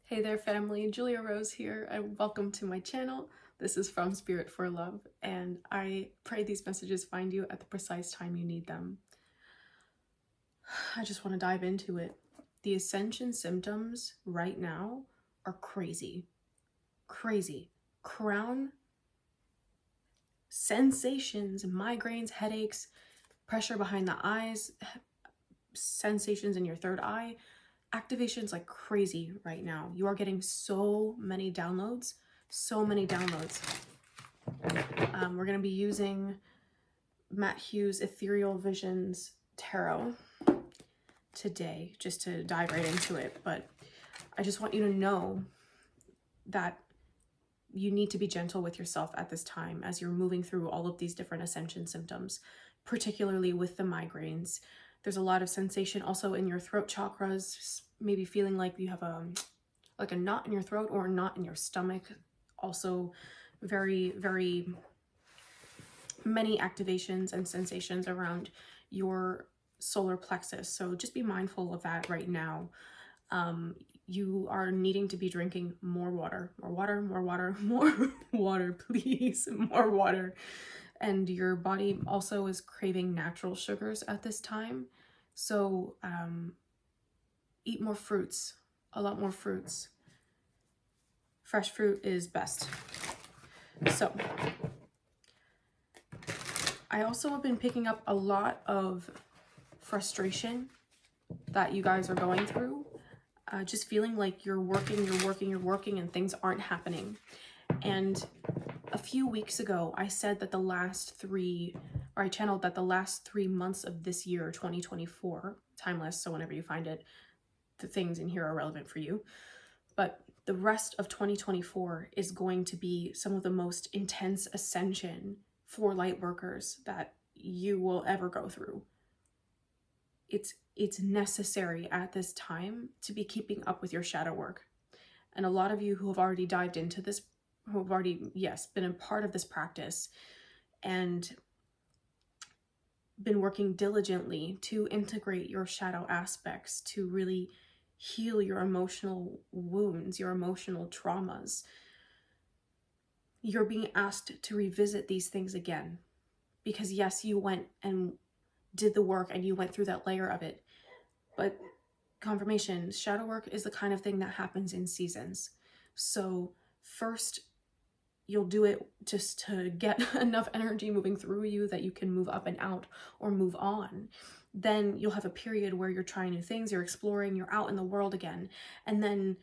Hey there family, Julia Rose here, and welcome to my channel. This is From Spirit for Love, and I pray these messages find you at the precise time you need them. I just want to dive into it. The ascension symptoms right now are crazy. Crazy. Crown sensations, migraines, headaches, pressure behind the eyes, sensations in your third eye, activations like crazy right now. You are getting so many downloads, we're going to be using Matt Hughes Ethereal Visions Tarot today, just to dive right into it. But I just want you to know that you need to be gentle with yourself at this time as you're moving through all of these different ascension symptoms, particularly with the migraines. There's a lot of sensation also in your throat chakras, maybe feeling like you have a knot in your throat or a knot in your stomach. Also very, very many activations and sensations around your solar plexus. So just be mindful of that right now. You are needing to be drinking more water, please, more water. And your body also is craving natural sugars at this time. So eat more fruits, a lot more fruits. Fresh fruit is best. So I also have been picking up a lot of frustration that you guys are going through. Just feeling like you're working and things aren't happening. And a few weeks ago, I said that I channeled that the last 3 months of this year, 2024, timeless, so whenever you find it, the things in here are relevant for you. But the rest of 2024 is going to be some of the most intense ascension for light workers that you will ever go through. It's necessary at this time to be keeping up with your shadow work. And a lot of you who have already dived into this, who have already, yes, been a part of this practice and been working diligently to integrate your shadow aspects, to really heal your emotional wounds, your emotional traumas. You're being asked to revisit these things again. Because yes, you went and did the work and you went through that layer of it. But confirmation, shadow work is the kind of thing that happens in seasons. So first, you'll do it just to get enough energy moving through you that you can move up and out or move on. Then you'll have a period where you're trying new things, you're exploring, you're out in the world again. And then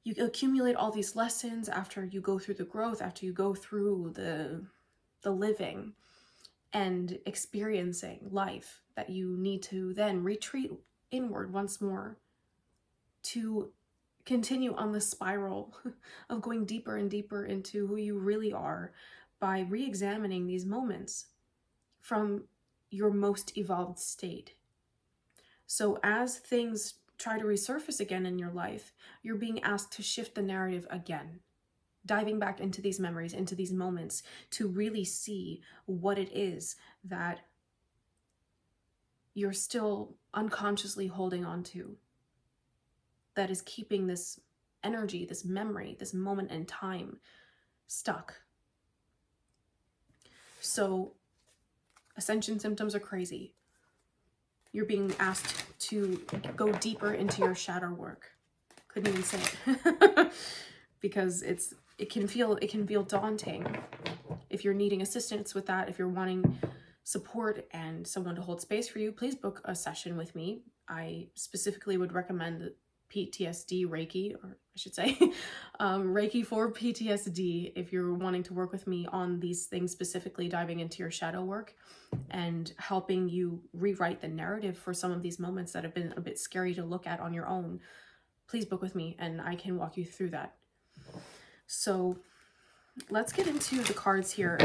you accumulate all these lessons after you go through the growth, after you go through the living and experiencing life, that you need to then retreat inward once more to continue on the spiral of going deeper and deeper into who you really are by re-examining these moments from your most evolved state. So as things try to resurface again in your life, you're being asked to shift the narrative again, diving back into these memories, into these moments, to really see what it is that you're still unconsciously holding on to, that is keeping this energy, this memory, this moment in time stuck. So ascension symptoms are crazy. You're being asked to go deeper into your shadow work. Couldn't even say it. Because it can feel daunting. If you're needing assistance with that, if you're wanting support and someone to hold space for you, please book a session with me. I specifically would recommend PTSD Reiki, or I should say Reiki for PTSD, if you're wanting to work with me on these things, specifically diving into your shadow work and helping you rewrite the narrative for some of these moments that have been a bit scary to look at on your own. Please book with me and I can walk you through that. So let's get into the cards here.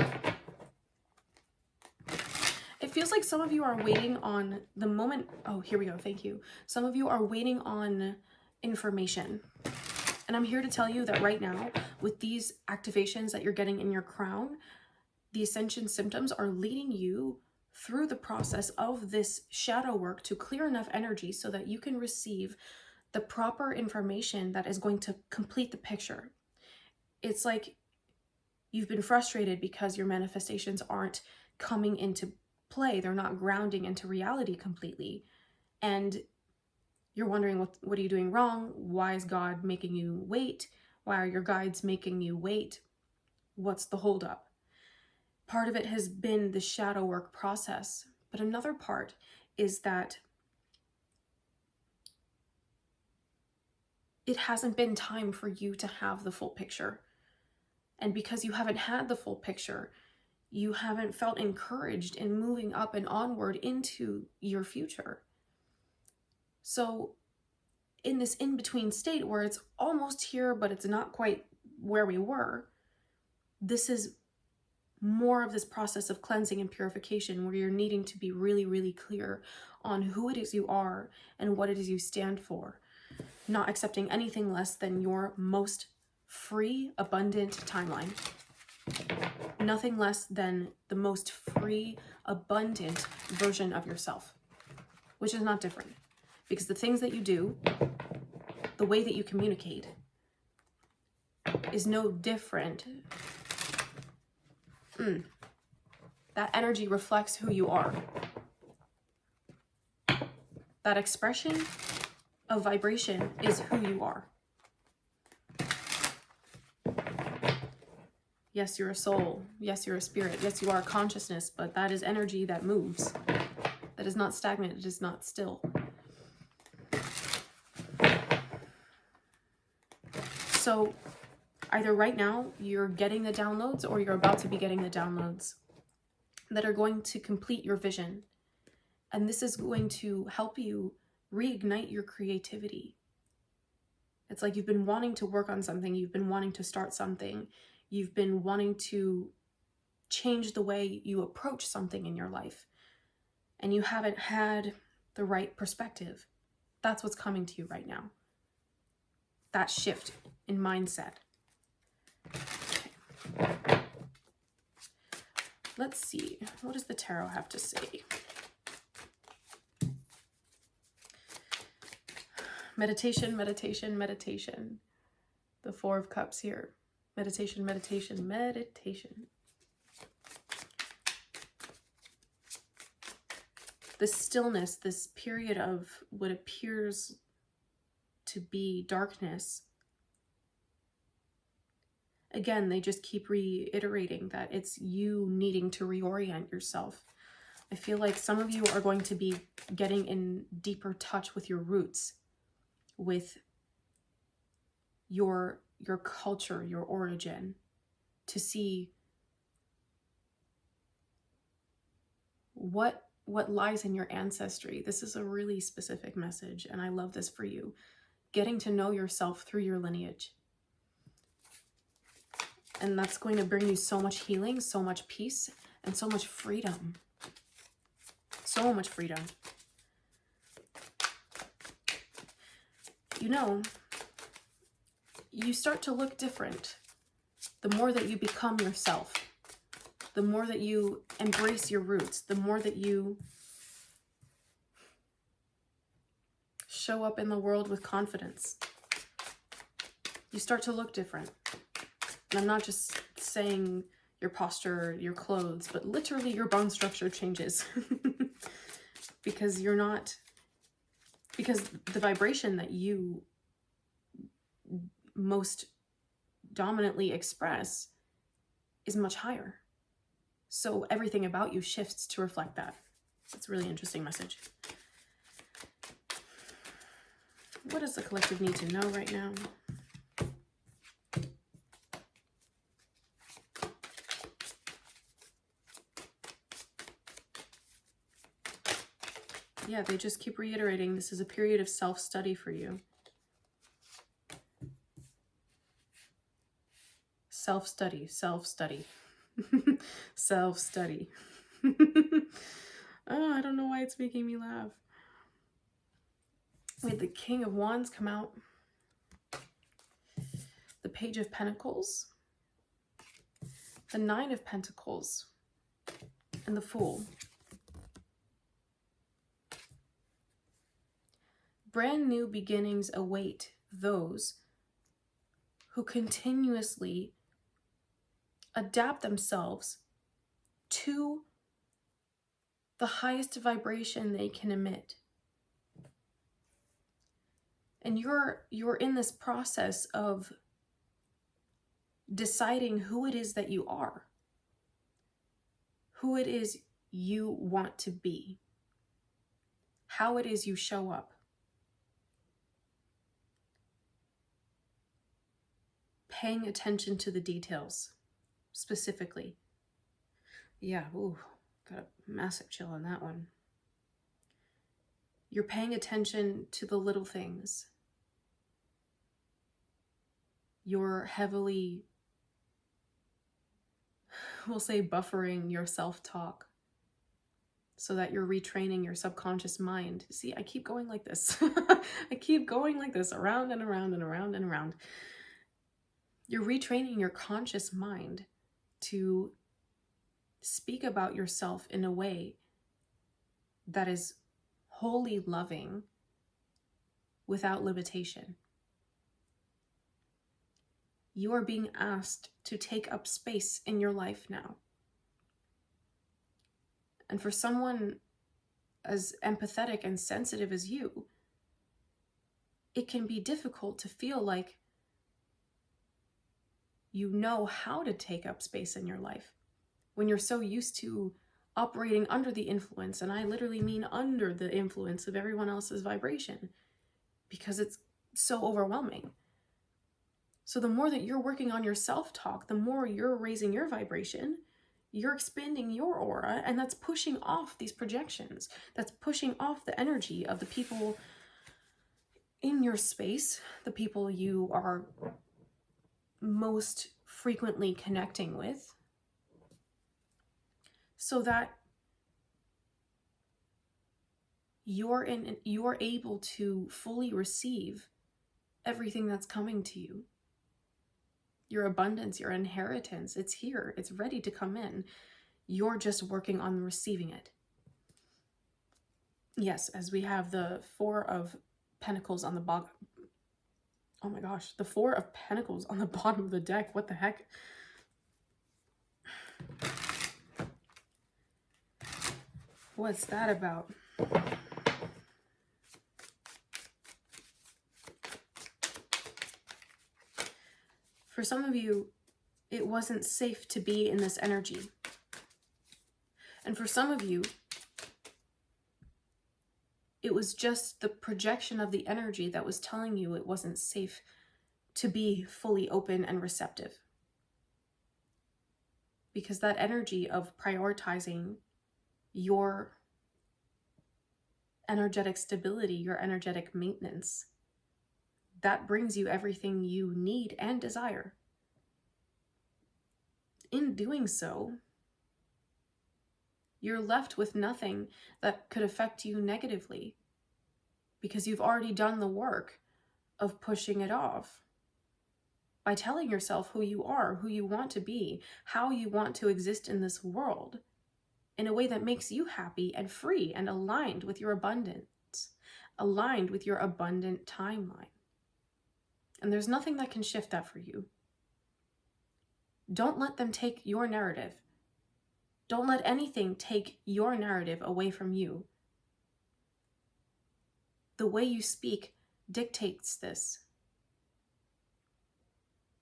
It feels like some of you are waiting on the moment. Oh, here we go. Thank you. Some of you are waiting on information. And I'm here to tell you that right now, with these activations that you're getting in your crown, the ascension symptoms are leading you through the process of this shadow work to clear enough energy so that you can receive the proper information that is going to complete the picture. It's like you've been frustrated because your manifestations aren't coming into play. They're not grounding into reality completely. And you're wondering, what are you doing wrong? Why is God making you wait? Why are your guides making you wait? What's the holdup? Part of it has been the shadow work process. But another part is that it hasn't been time for you to have the full picture. And because you haven't had the full picture, you haven't felt encouraged in moving up and onward into your future. So in this in-between state where it's almost here, but it's not quite where we were, this is more of this process of cleansing and purification where you're needing to be really, really clear on who it is you are and what it is you stand for, not accepting anything less than your most free, abundant timeline. Nothing less than the most free, abundant version of yourself, which is not different. Because the things that you do, the way that you communicate, is no different. That energy reflects who you are. That expression of vibration is who you are. Yes, you're a soul. Yes, you're a spirit. Yes, you are a consciousness, but that is energy that moves. That is not stagnant. It is not still. So either right now you're getting the downloads or you're about to be getting the downloads that are going to complete your vision. And this is going to help you reignite your creativity. It's like you've been wanting to work on something. You've been wanting to start something. You've been wanting to change the way you approach something in your life. And you haven't had the right perspective. That's what's coming to you right now. That shift in mindset. Okay. Let's see. What does the tarot have to say? Meditation, meditation, meditation. The Four of Cups here. Meditation, meditation, meditation. This stillness, this period of what appears to be darkness. Again, they just keep reiterating that it's you needing to reorient yourself. I feel like some of you are going to be getting in deeper touch with your roots, with your culture, your origin, to see what lies in your ancestry. This is a really specific message, and I love this for you. Getting to know yourself through your lineage. And that's going to bring you so much healing, so much peace, and so much freedom. So much freedom. You know, you start to look different the more that you become yourself, the more that you embrace your roots, the more that you show up in the world with confidence. You start to look different. And I'm not just saying your posture, your clothes, but literally your bone structure changes. Because the vibration that you most dominantly express is much higher. So everything about you shifts to reflect that. It's a really interesting message. What does the collective need to know right now? Yeah, they just keep reiterating this is a period of self-study for you. Self-study, self-study, self-study. Oh, I don't know why it's making me laugh. We had the King of Wands come out. The Page of Pentacles. The Nine of Pentacles. And the Fool. brand new beginnings await those who continuously adapt themselves to the highest vibration they can emit. And you're in this process of deciding who it is that you are, who it is you want to be, how it is you show up. Paying attention to the details, specifically. Yeah, ooh, got a massive chill on that one. You're paying attention to the little things. You're heavily, we'll say, buffering your self-talk so that you're retraining your subconscious mind. See, I keep going like this. I keep going like this, around and around and around and around. You're retraining your conscious mind to speak about yourself in a way that is wholly loving without limitation. You are being asked to take up space in your life now. And for someone as empathetic and sensitive as you, it can be difficult to feel like you know how to take up space in your life when you're so used to operating under the influence, and I literally mean under the influence of everyone else's vibration, because it's so overwhelming. So the more that you're working on your self-talk, the more you're raising your vibration, you're expanding your aura, and that's pushing off these projections. That's pushing off the energy of the people in your space, the people you are most frequently connecting with, so that you're able to fully receive everything that's coming to you. Your abundance, your inheritance, it's here. It's ready to come in. You're just working on receiving it. Yes, as we have the Four of Pentacles on the bottom. Oh my gosh, the Four of Pentacles on the bottom of the deck. What the heck? What's that about? For some of you, it wasn't safe to be in this energy. And for some of you, it was just the projection of the energy that was telling you it wasn't safe to be fully open and receptive. Because that energy of prioritizing your energetic stability, your energetic maintenance, that brings you everything you need and desire. In doing so, you're left with nothing that could affect you negatively, because you've already done the work of pushing it off by telling yourself who you are, who you want to be, how you want to exist in this world in a way that makes you happy and free and aligned with your abundance, aligned with your abundant timeline. And there's nothing that can shift that for you. Don't let them take your narrative. Don't let anything take your narrative away from you. The way you speak dictates this.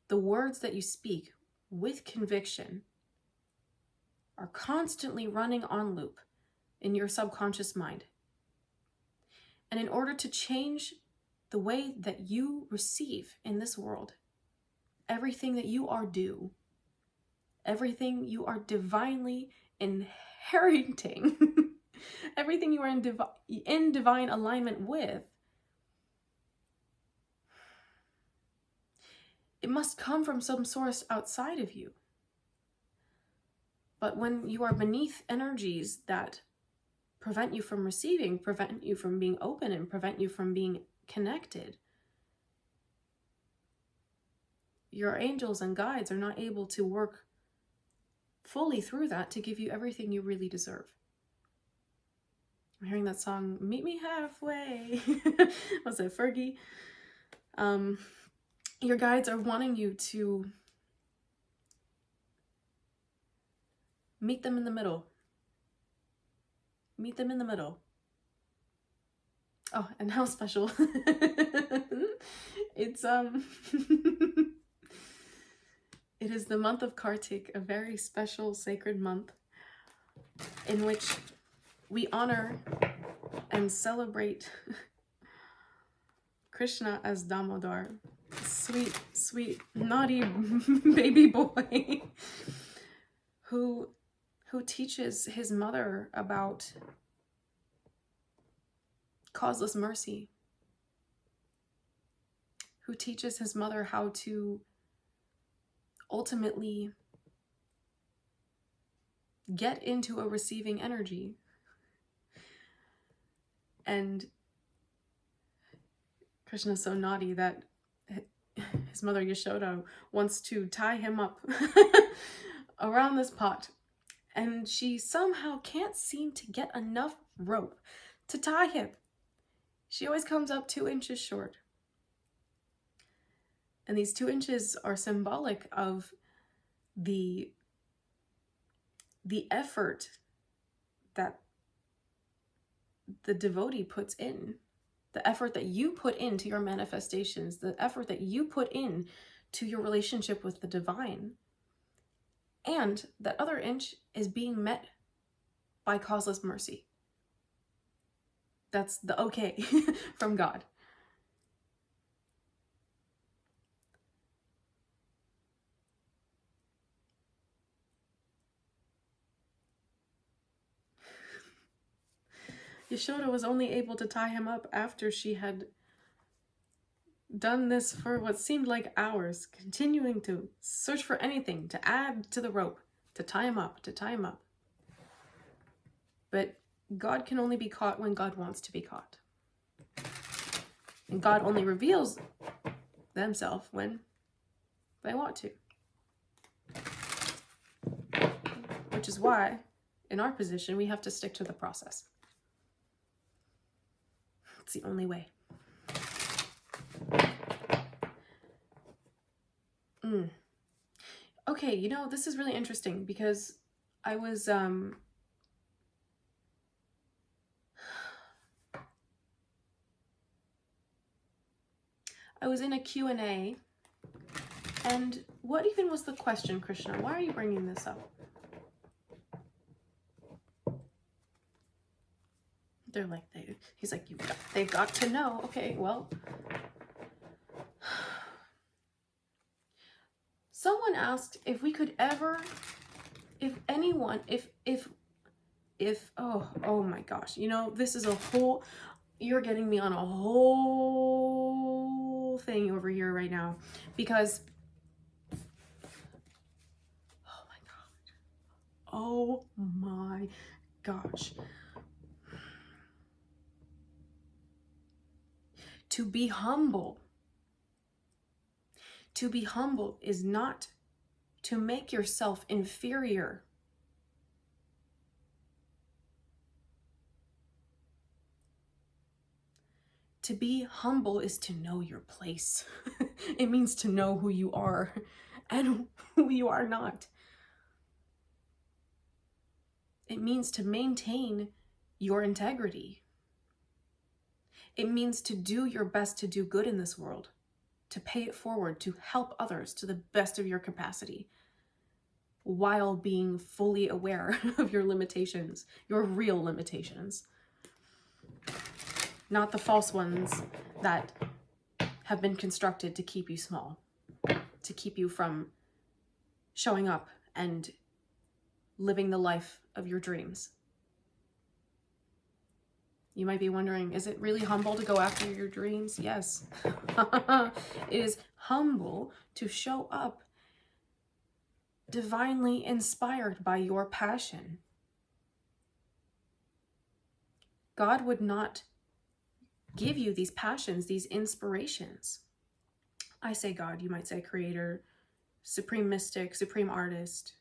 The words that you speak with conviction are constantly running on loop in your subconscious mind. And in order to change the way that you receive in this world, everything that you are due, everything you are divinely inheriting, everything you are in divine alignment with, it must come from some source outside of you. But when you are beneath energies that prevent you from receiving, prevent you from being open, and prevent you from being connected, your angels and guides are not able to work fully through that to give you everything you really deserve. I'm hearing that song, Meet Me Halfway. Was it Fergie? Your guides are wanting you to meet them in the middle. Meet them in the middle. Oh, and how special. It's it is the month of Kartik, a very special sacred month in which we honor and celebrate Krishna as Damodar, sweet, sweet, naughty baby boy who teaches his mother about causeless mercy, who teaches his mother how to ultimately get into a receiving energy. And Krishna's so naughty that his mother Yashoda wants to tie him up around this pot, and she somehow can't seem to get enough rope to tie him. She always comes up 2 inches short. And these 2 inches are symbolic of the effort that the devotee puts in, the effort that you put into your manifestations, the effort that you put in to your relationship with the divine. And that other inch is being met by causeless mercy. That's the okay from God. Yashoda was only able to tie him up after she had done this for what seemed like hours, continuing to search for anything to add to the rope, to tie him up, to tie him up. But God can only be caught when God wants to be caught. And God only reveals themselves when they want to. Which is why, in our position, we have to stick to the process. It's the only way. Okay, you know, this is really interesting because I was in a Q&A, and what even was the question, Krishna? Why are you bringing this up? They're like, he's like, they've got to know. Okay, well, someone asked if we could ever, oh my gosh, you know, this is a whole, you're getting me on a whole thing over here right now, because, oh my gosh. To be humble is not to make yourself inferior. To be humble is to know your place. It means to know who you are and who you are not. It means to maintain your integrity. It means to do your best to do good in this world, to pay it forward, to help others to the best of your capacity, while being fully aware of your limitations, your real limitations. Not the false ones that have been constructed to keep you small, to keep you from showing up and living the life of your dreams. You might be wondering, is it really humble to go after your dreams? Yes. It is humble to show up divinely inspired by your passion. God would not give you these passions, these inspirations. I say God, you might say creator, supreme mystic, supreme artist,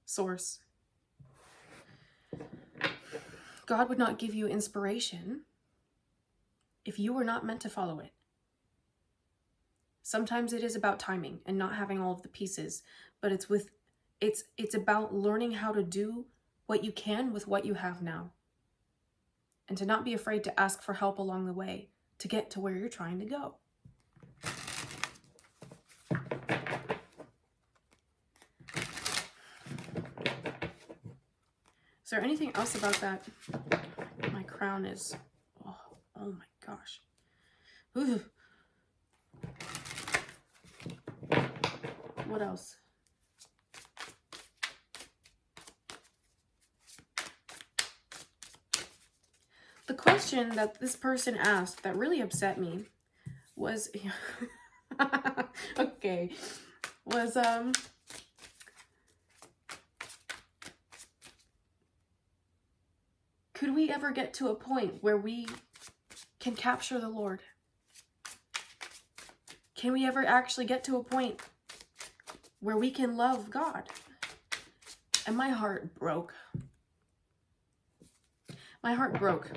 source. God would not give you inspiration if you were not meant to follow it. Sometimes it is about timing and not having all of the pieces, but it's about learning how to do what you can with what you have now. And to not be afraid to ask for help along the way to get to where you're trying to go. Is there anything else about that? My crown is, oh my gosh. Ooh. What else? The question that this person asked that really upset me was, okay, was, could we ever get to a point where we can capture the Lord? Can we ever actually get to a point where we can love God? And my heart broke. My heart broke.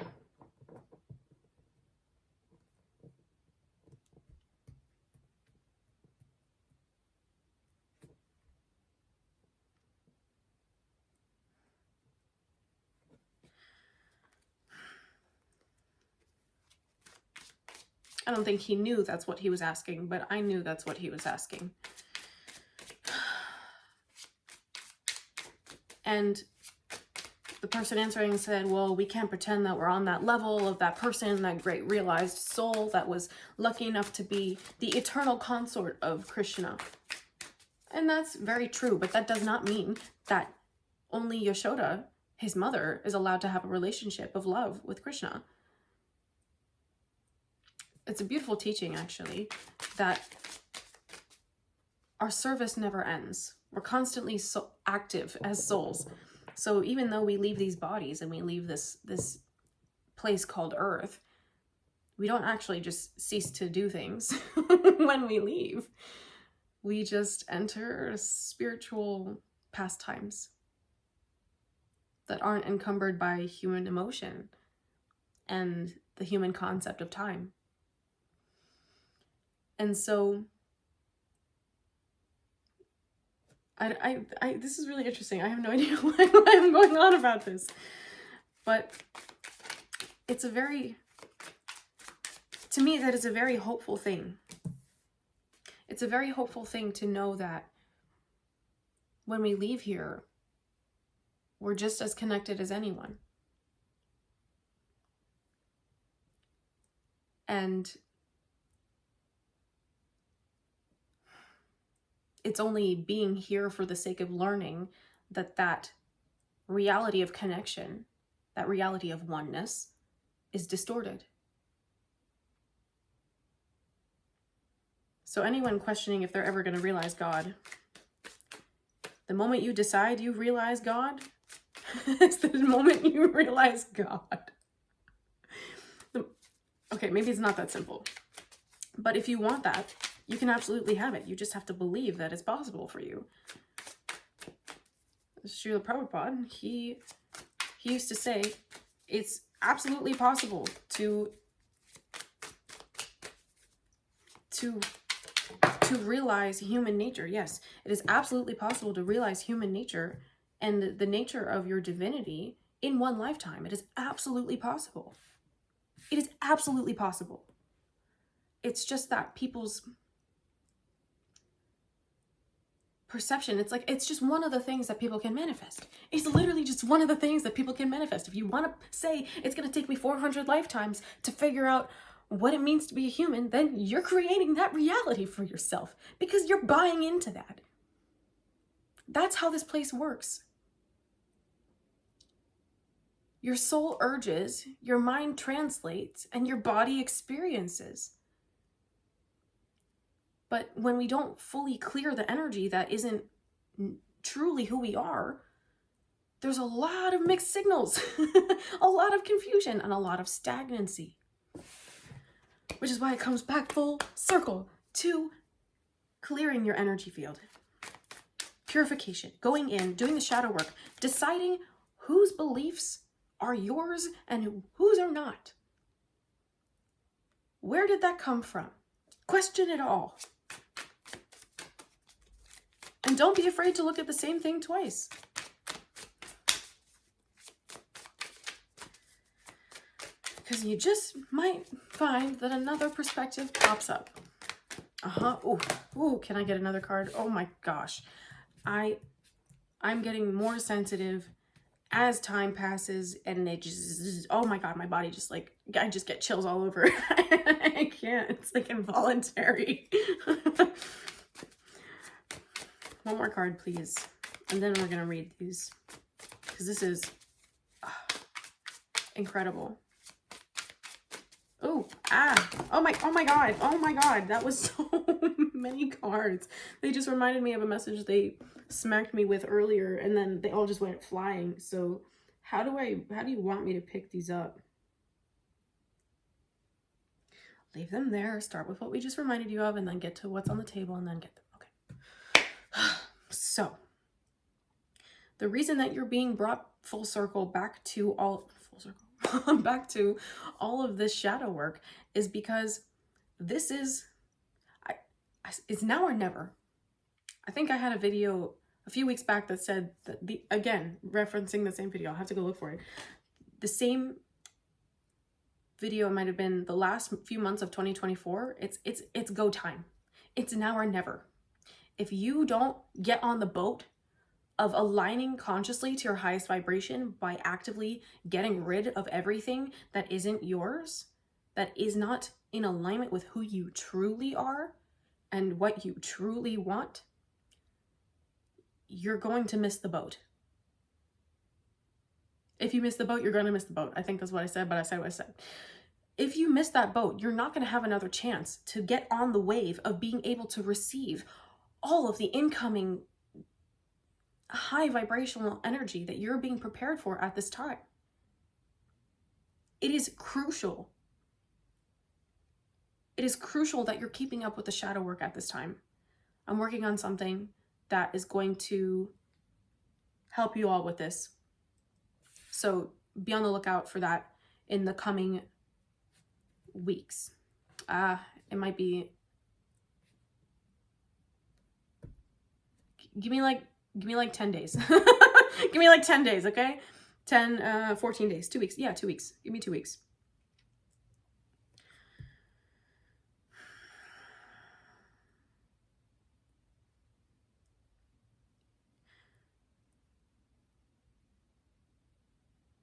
I don't think he knew that's what he was asking, but I knew that's what he was asking. And the person answering said, well, we can't pretend that we're on that level of that person, that great realized soul that was lucky enough to be the eternal consort of Krishna. And that's very true, but that does not mean that only Yashoda, his mother, is allowed to have a relationship of love with Krishna. It's a beautiful teaching, actually, that our service never ends. We're constantly so active as souls. So even though we leave these bodies and we leave this place called Earth, we don't actually just cease to do things when we leave. We just enter spiritual pastimes that aren't encumbered by human emotion and the human concept of time. And so I this is really interesting. I have no idea why I'm going on about this. But it's a very, to me, that is a very hopeful thing. It's a very hopeful thing to know that when we leave here, we're just as connected as anyone. And it's only being here for the sake of learning that reality of connection, that reality of oneness, is distorted. So anyone questioning if they're ever going to realize God, the moment you decide you realize God, it's the moment you realize God. Okay, maybe it's not that simple. But if you want that, you can absolutely have it. You just have to believe that it's possible for you. Srila Prabhupada, he used to say, it's absolutely possible to realize human nature. Yes, it is absolutely possible to realize human nature and the nature of your divinity in one lifetime. It is absolutely possible. It is absolutely possible. It's just that people's perception, it's just one of the things that people can manifest. It's literally just one of the things that people can manifest. If you want to say it's going to take me 400 lifetimes to figure out what it means to be a human, then you're creating that reality for yourself because you're buying into that. That's how this place works. Your soul urges, your mind translates, and your body experiences. But when we don't fully clear the energy that isn't truly who we are, there's a lot of mixed signals, a lot of confusion, and a lot of stagnancy. Which is why it comes back full circle to clearing your energy field. Purification, going in, doing the shadow work, deciding whose beliefs are yours and whose are not. Where did that come from? Question it all. And don't be afraid to look at the same thing twice. Because you just might find that another perspective pops up. Ooh, can I get another card? Oh my gosh. I'm getting more sensitive as time passes, and it just, oh my god, my body just like, I just get chills all over. I can't. It's like involuntary. One more card, please. And then we're going to read these, because this is incredible. Oh my god, that was so many cards. They just reminded me of a message they smacked me with earlier, and then they all just went flying. So how do you want me to pick these up? Leave them there, start with what we just reminded you of, and then get to what's on the table, and then get them. Okay. So the reason that you're being brought full circle back to all back to all of this shadow work is because this is, it's now or never. I think I had a video a few weeks back that said that again, referencing the same video, I'll have to go look for it. The same video might have been the last few months of 2024. It's go time. It's now or never. If you don't get on the boat of aligning consciously to your highest vibration by actively getting rid of everything that isn't yours, that is not in alignment with who you truly are and what you truly want, you're going to miss the boat. If you miss the boat, you're going to miss the boat. I think that's what I said, but I said what I said. If you miss that boat, you're not going to have another chance to get on the wave of being able to receive all of the incoming high vibrational energy that you're being prepared for at this time. It is crucial. It is crucial that you're keeping up with the shadow work at this time. I'm working on something that is going to help you all with this. So be on the lookout for that in the coming weeks. It might be, give me like 10 days. Give me like 10 days, okay? 14 days, 2 weeks. Yeah, 2 weeks. Give me 2 weeks.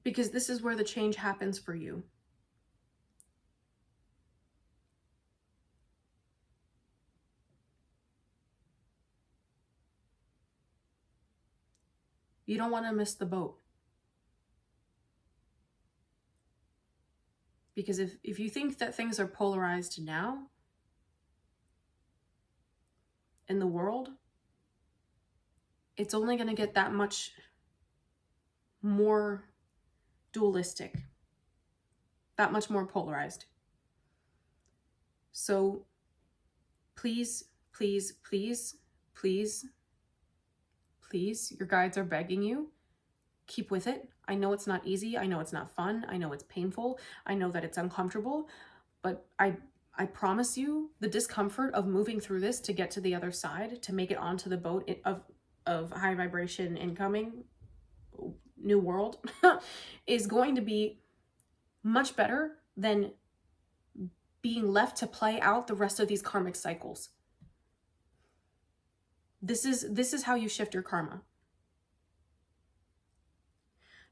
Because this is where the change happens for you. You don't want to miss the boat. Because if you think that things are polarized now in the world, it's only going to get that much more dualistic, that much more polarized. So please, please, please, please, please, your guides are begging you, keep with it. I know it's not easy. I know it's not fun. I know it's painful. I know that it's uncomfortable, but I promise you the discomfort of moving through this to get to the other side, to make it onto the boat of high vibration incoming new world is going to be much better than being left to play out the rest of these karmic cycles. This is how you shift your karma.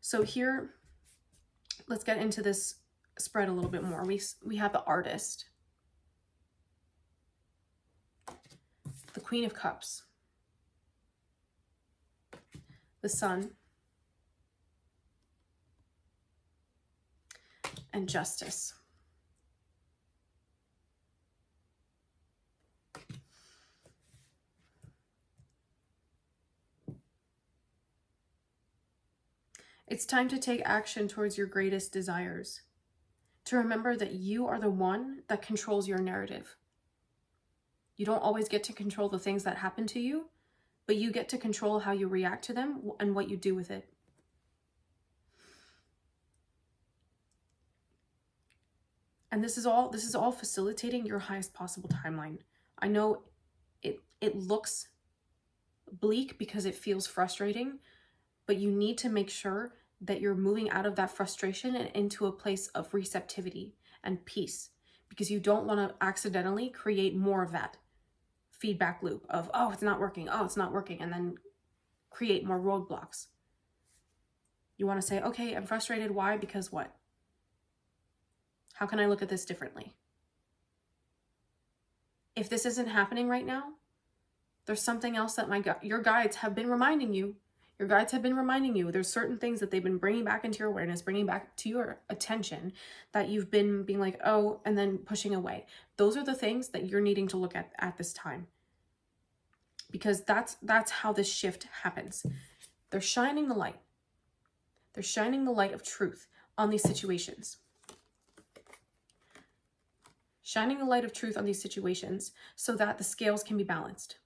So here, let's get into this spread a little bit more. We have the Artist, the Queen of Cups, the Sun, and Justice. It's time to take action towards your greatest desires. To remember that you are the one that controls your narrative. You don't always get to control the things that happen to you, but you get to control how you react to them and what you do with it. And this is all facilitating your highest possible timeline. I know it looks bleak because it feels frustrating, but you need to make sure that you're moving out of that frustration and into a place of receptivity and peace, because you don't want to accidentally create more of that feedback loop of, oh, it's not working, and then create more roadblocks. You want to say, okay, I'm frustrated. Why? Because what? How can I look at this differently? If this isn't happening right now, there's something else that your guides have been reminding you. Your guides have been reminding you. There's certain things that they've been bringing back into your awareness, bringing back to your attention, that you've been being like, oh, and then pushing away. Those are the things that you're needing to look at this time. Because that's how this shift happens. They're shining the light. They're shining the light of truth on these situations. Shining the light of truth on these situations so that the scales can be balanced.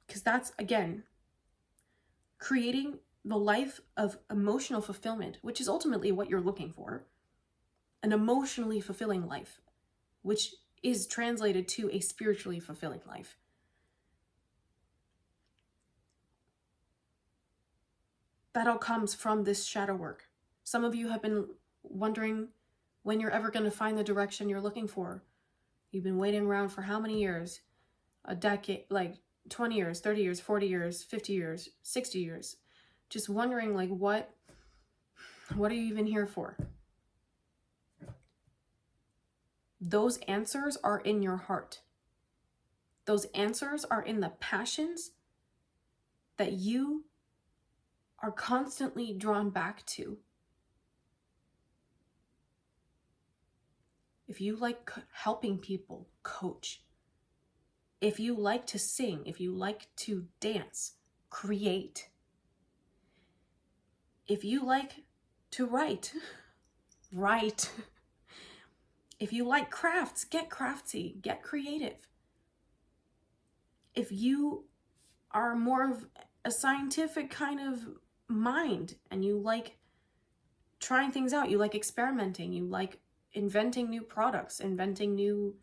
Because that's, again, creating the life of emotional fulfillment, which is ultimately what you're looking for. An emotionally fulfilling life, which is translated to a spiritually fulfilling life. That all comes from this shadow work. Some of you have been wondering when you're ever going to find the direction you're looking for. You've been waiting around for how many years? A decade, like 20 years, 30 years, 40 years, 50 years, 60 years. Just wondering, like, what are you even here for? Those answers are in your heart. Those answers are in the passions that you are constantly drawn back to. If you like helping people, coach. If you like to sing, if you like to dance, create. If you like to write, write. If you like crafts, get craftsy, get creative. If you are more of a scientific kind of mind and you like trying things out, you like experimenting, you like inventing new products, inventing new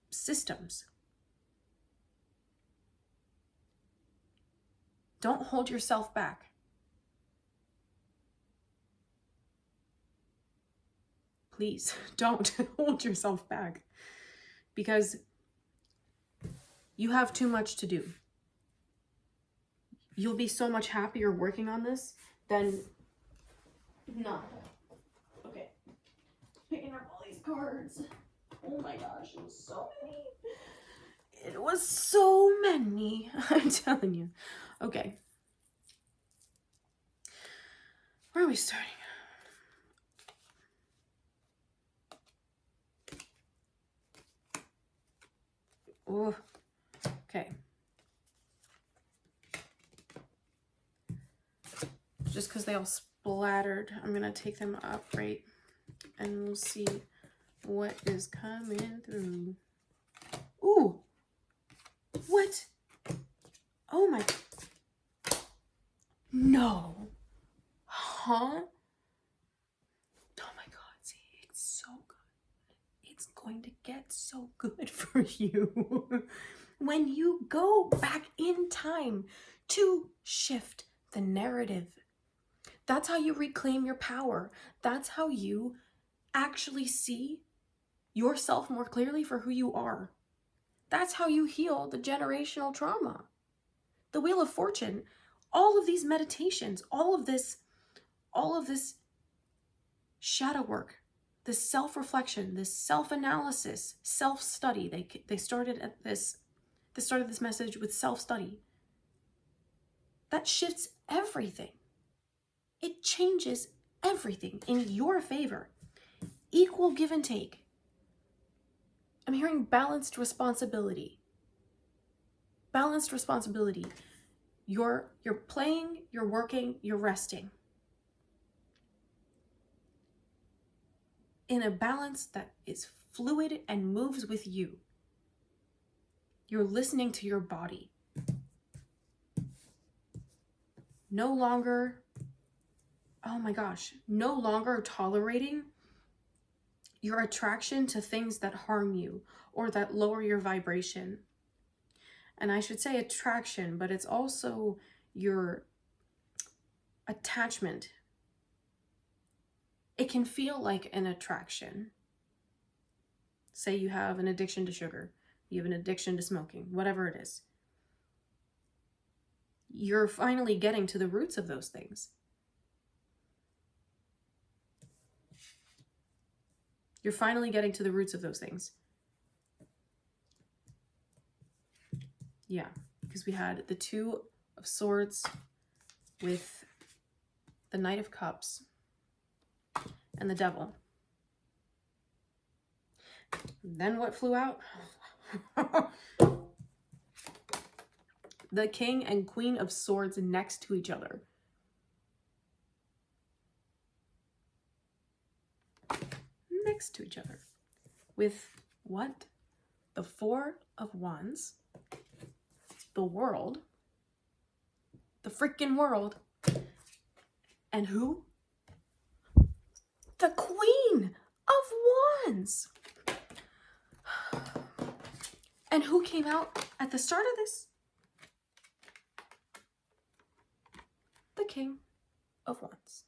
systems, don't hold yourself back. Please don't hold yourself back, because you have too much to do. You'll be so much happier working on this than not. Okay. Picking up all these cards. Oh my gosh, it was so many. It was so many. I'm telling you. Okay. Where are we starting? Oh, okay. Just because they all splattered, I'm going to take them upright and we'll see what is coming through. Ooh. What? Oh my. No. Huh? Oh my God. See, it's so good. It's going to get so good for you when you go back in time to shift the narrative. That's how you reclaim your power. That's how you actually see yourself more clearly for who you are. That's how you heal the generational trauma. The Wheel of Fortune, all of these meditations, all of this shadow work, this self-reflection, this self-analysis, self-study. They started this message with self-study. That shifts everything. It changes everything in your favor. Equal give and take. I'm hearing balanced responsibility. Balanced responsibility. You're playing, you're working, you're resting. In a balance that is fluid and moves with you. You're listening to your body. No longer, oh my gosh, no longer tolerating your attraction to things that harm you or that lower your vibration. And I should say attraction, but it's also your attachment. It can feel like an attraction. Say you have an addiction to sugar, you have an addiction to smoking, whatever it is. You're finally getting to the roots of those things. You're finally getting to the roots of those things. Yeah, because we had the Two of Swords with the Knight of Cups and the Devil. Then what flew out? The King and Queen of Swords next to each other. Next to each other. With what? The Four of Wands. The World. The freaking world. And who? The Queen of Wands. And who came out at the start of this? The King of Wands.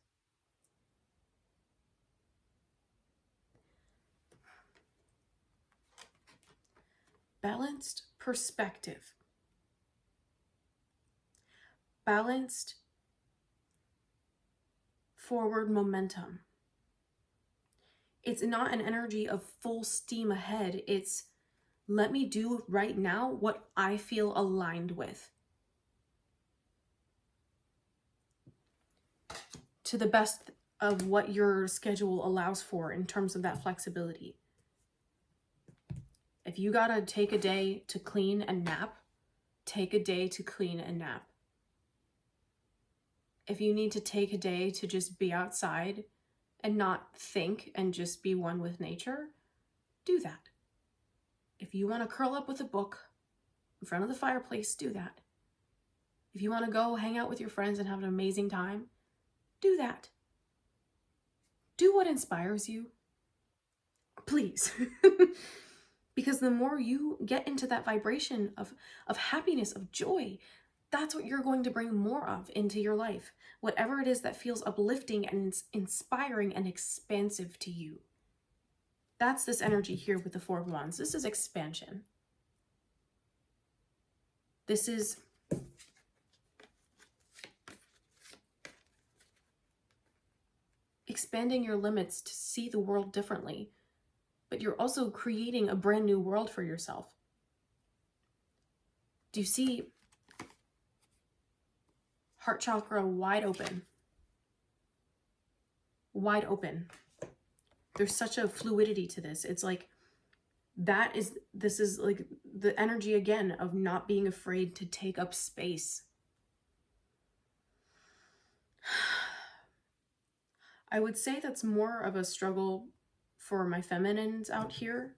Balanced perspective. Balanced forward momentum. It's not an energy of full steam ahead. It's let me do right now what I feel aligned with. To the best of what your schedule allows for in terms of that flexibility. If you gotta take a day to clean and nap, take a day to clean and nap. If you need to take a day to just be outside and not think and just be one with nature, do that. If you want to curl up with a book in front of the fireplace, do that. If you want to go hang out with your friends and have an amazing time, do that. Do what inspires you. Please. Because the more you get into that vibration of happiness, of joy, that's what you're going to bring more of into your life. Whatever it is that feels uplifting and inspiring and expansive to you. That's this energy here with the Four of Wands. This is expansion. This is expanding your limits to see the world differently. But you're also creating a brand new world for yourself. Do you see heart chakra wide open? Wide open. There's such a fluidity to this. It's like this is like the energy again of not being afraid to take up space. I would say that's more of a struggle for my feminines out here.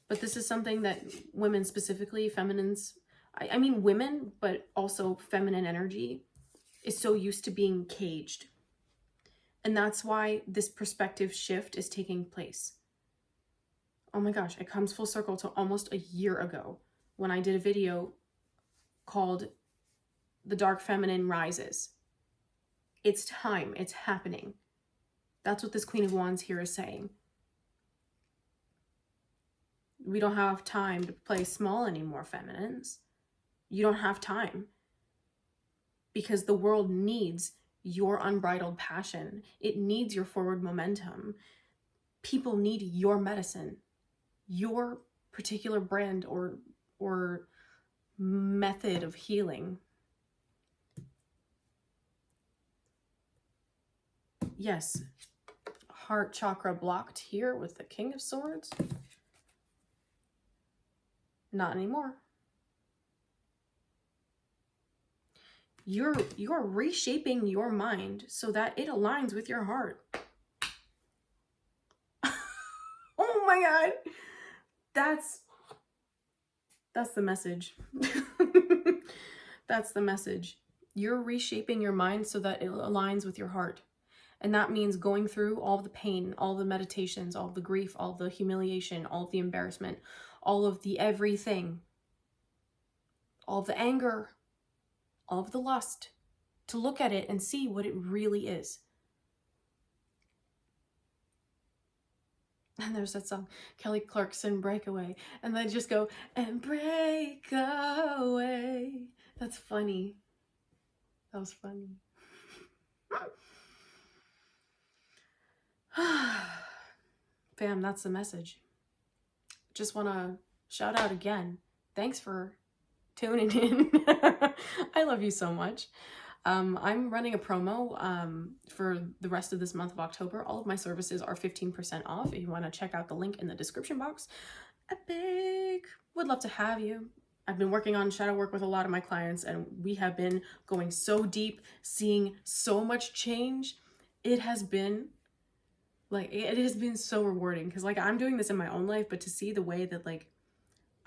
But this is something that women specifically, feminines, I mean women, but also feminine energy is so used to being caged. And that's why this perspective shift is taking place. Oh my gosh, it comes full circle to almost a year ago when I did a video called The Dark Feminine Rises. It's time. It's happening. That's what this Queen of Wands here is saying. We don't have time to play small anymore, feminines. You don't have time. Because the world needs your unbridled passion. It needs your forward momentum. People need your medicine. Your particular brand or method of healing. Yes, heart chakra blocked here with the King of Swords. Not anymore. You're reshaping your mind so that it aligns with your heart. Oh my God. That's the message. That's the message. You're reshaping your mind so that it aligns with your heart. And that means going through all the pain, all the meditations, all the grief, all the humiliation, all the embarrassment, all of the everything, all of the anger, all of the lust, to look at it and see what it really is. And there's that song, Kelly Clarkson, Breakaway. And they just go, and break away. That's funny. That was funny. Fam, that's the message. Just want to shout out again. Thanks for tuning in. I love you so much. I'm running a promo for the rest of this month of October. All of my services are 15% off. If you want to check out the link in the description box, would love to have you. I've been working on shadow work with a lot of my clients, and we have been going so deep, seeing so much change. It has been so rewarding, because like I'm doing this in my own life, but to see the way that like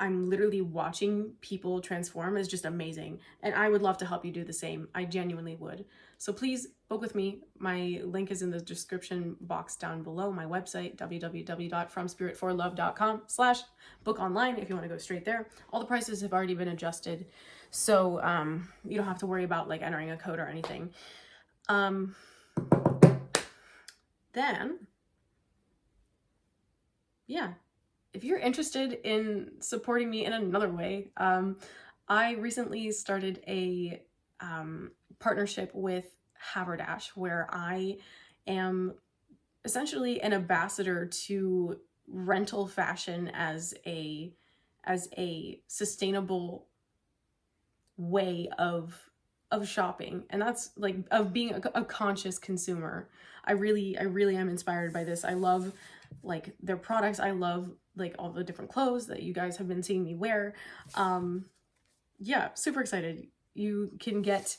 I'm literally watching people transform is just amazing. And I would love to help you do the same. I genuinely would. So please book with me. My link is in the description box down below. My website, www.fromspiritforlove.com/book online, if you want to go straight there. All the prices have already been adjusted, so you don't have to worry about like entering a code or anything. Then, yeah. If you're interested in supporting me in another way, I recently started a partnership with Haberdash, where I am essentially an ambassador to rental fashion as a sustainable way of shopping, and that's like of being a conscious consumer. I really am inspired by this. I love like their products. I love like all the different clothes that you guys have been seeing me wear. Yeah, super excited. You can get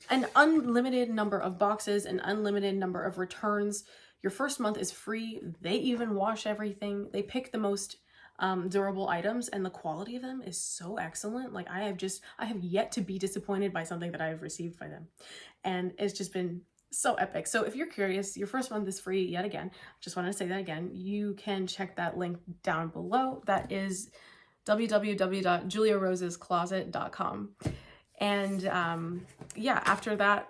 an unlimited number of boxes, an unlimited number of returns. Your first month is free. They even wash everything. They pick the most durable items, and the quality of them is so excellent. Like I have yet to be disappointed by something that I have received by them, and it's just been so epic. So if you're curious, your first month is free yet again. Just wanted to say that again. You can check that link down below. That is www.juliarosescloset.com. And yeah, after that,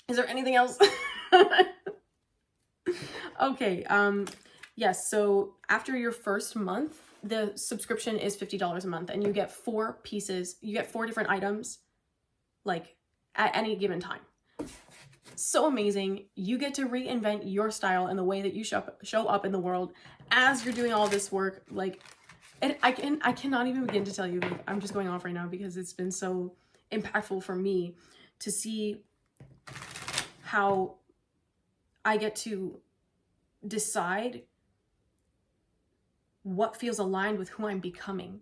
is there anything else? Okay, yes, so after your first month, the subscription is $50 a month, and you get 4 pieces. You get 4 different items, like at any given time. So amazing. You get to reinvent your style and the way that you show up in the world as you're doing all this work. Like, and I cannot even begin to tell you, like, I'm just going off right now because it's been so impactful for me to see how I get to decide what feels aligned with who I'm becoming.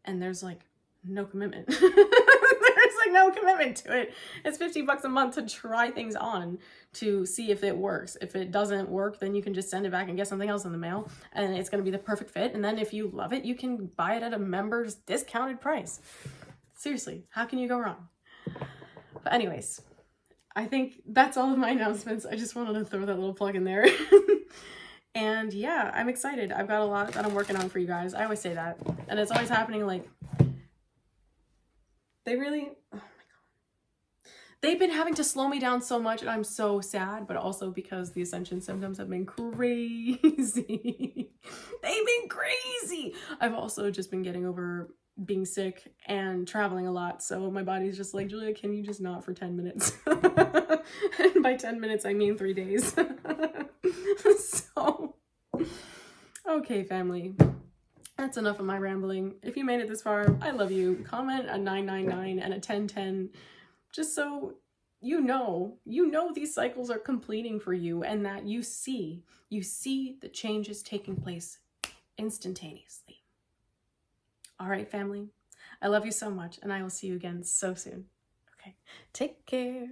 And there's like no commitment. There's like no commitment to it. It's $50 a month to try things on to see if it works. If it doesn't work, then you can just send it back and get something else in the mail, and it's going to be the perfect fit. And then if you love it, you can buy it at a member's discounted price. Seriously, how can you go wrong? But anyways, I think that's all of my announcements. I just wanted to throw that little plug in there. And yeah, I'm excited. I've got a lot that I'm working on for you guys. I always say that. And it's always happening like, oh my God. They've been having to slow me down so much, and I'm so sad, but also because the ascension symptoms have been crazy. They've been crazy. I've also just been getting over being sick and traveling a lot, so my body's just like, Julia, can you just not for 10 minutes? And by 10 minutes, I mean 3 days. So, okay, family. That's enough of my rambling. If you made it this far, I love you. Comment a 999 and a 1010, just so you know these cycles are completing for you, and that you see the changes taking place instantaneously. All right, family. I love you so much, and I will see you again so soon. Okay, take care.